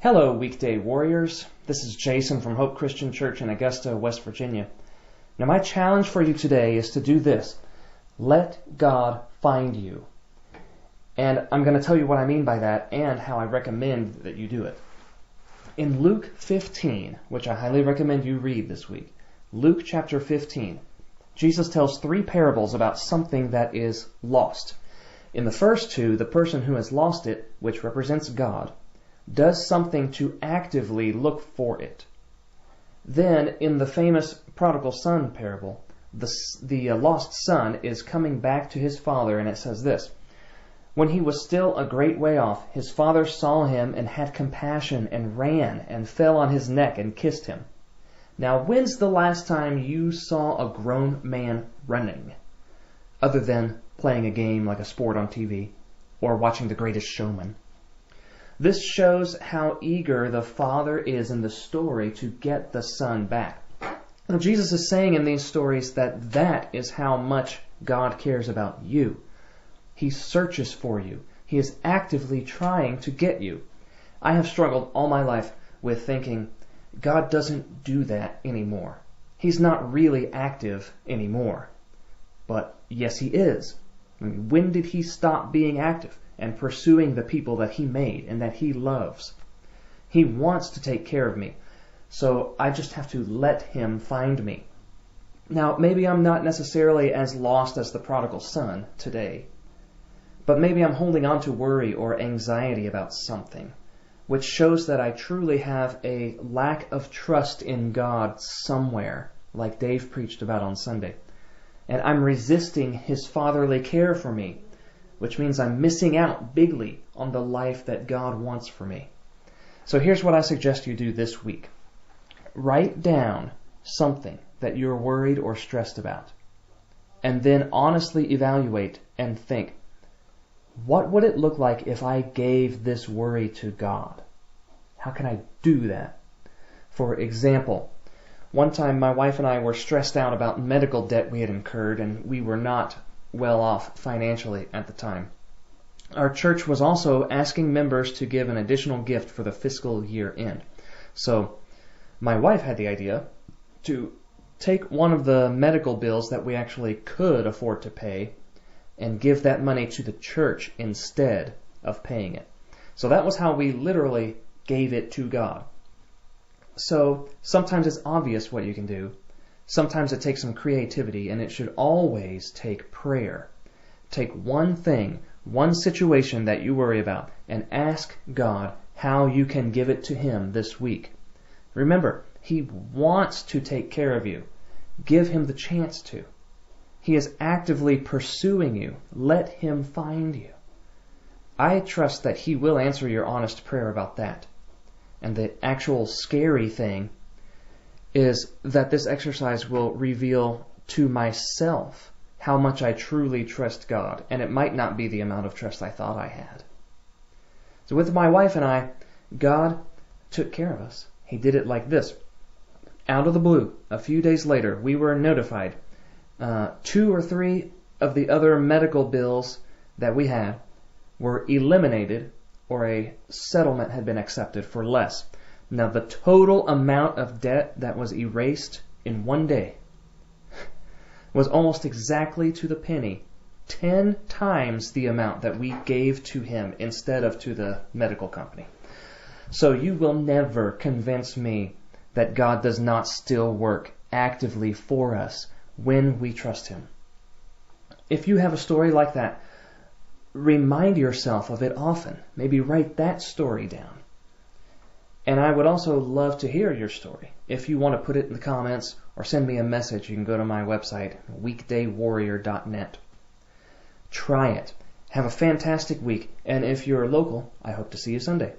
Hello, Weekday Warriors. This is Jason from Hope Christian Church in Augusta, West Virginia. Now, my challenge for you today is to do this. Let God find you. And I'm going to tell you what I mean by that and how I recommend that you do it. In Luke 15, which I highly recommend you read this week, Luke chapter 15, Jesus tells three parables about something that is lost. In the first two, the person who has lost it, which represents God, does something to actively look for it. Then, in the famous prodigal son parable, the lost son is coming back to his father, and it says this: "When he was still a great way off, his father saw him and had compassion and ran and fell on his neck and kissed him." Now, when's the last time you saw a grown man running, other than playing a game like a sport on TV or watching The Greatest Showman? This shows how eager the father is in the story to get the son back. Now, Jesus is saying in these stories that is how much God cares about you. He searches for you. He is actively trying to get you. I have struggled all my life with thinking, God doesn't do that anymore. He's not really active anymore. But yes, he is. I mean, when did he stop being active and pursuing the people that he made and that he loves? He wants to take care of me. So I just have to let him find me. Now, maybe I'm not necessarily as lost as the prodigal son today, but maybe I'm holding on to worry or anxiety about something, which shows that I truly have a lack of trust in God somewhere, like Dave preached about on Sunday. And I'm resisting his fatherly care for me, which means I'm missing out bigly on the life that God wants for me. So here's what I suggest you do this week. Write down something that you're worried or stressed about, and then honestly evaluate and think, what would it look like if I gave this worry to God? How can I do that? For example, one time my wife and I were stressed out about medical debt we had incurred, and we were not well off financially at the time. Our church was also asking members to give an additional gift for the fiscal year end. So my wife had the idea to take one of the medical bills that we actually could afford to pay and give that money to the church instead of paying it. So that was how we literally gave it to God. So sometimes it's obvious what you can do. Sometimes it takes some creativity, and it should always take prayer. Take one thing, one situation that you worry about, and ask God how you can give it to him this week. Remember, he wants to take care of you. Give him the chance to. He is actively pursuing you. Let him find you. I trust that he will answer your honest prayer about that. And the actual scary thing is that this exercise will reveal to myself how much I truly trust God, and it might not be the amount of trust I thought I had. So with my wife and I, God took care of us. He did it like this. Out of the blue, a few days later, we were notified 2 or 3 of the other medical bills that we had were eliminated, or a settlement had been accepted for less. Now, the total amount of debt that was erased in one day was almost exactly to the penny 10 times the amount that we gave to him instead of to the medical company. So you will never convince me that God does not still work actively for us when we trust him. If you have a story like that, remind yourself of it often. Maybe write that story down. And I would also love to hear your story. If you want to put it in the comments or send me a message, you can go to my website, weekdaywarrior.net. Try it. Have a fantastic week. And if you're local, I hope to see you Sunday.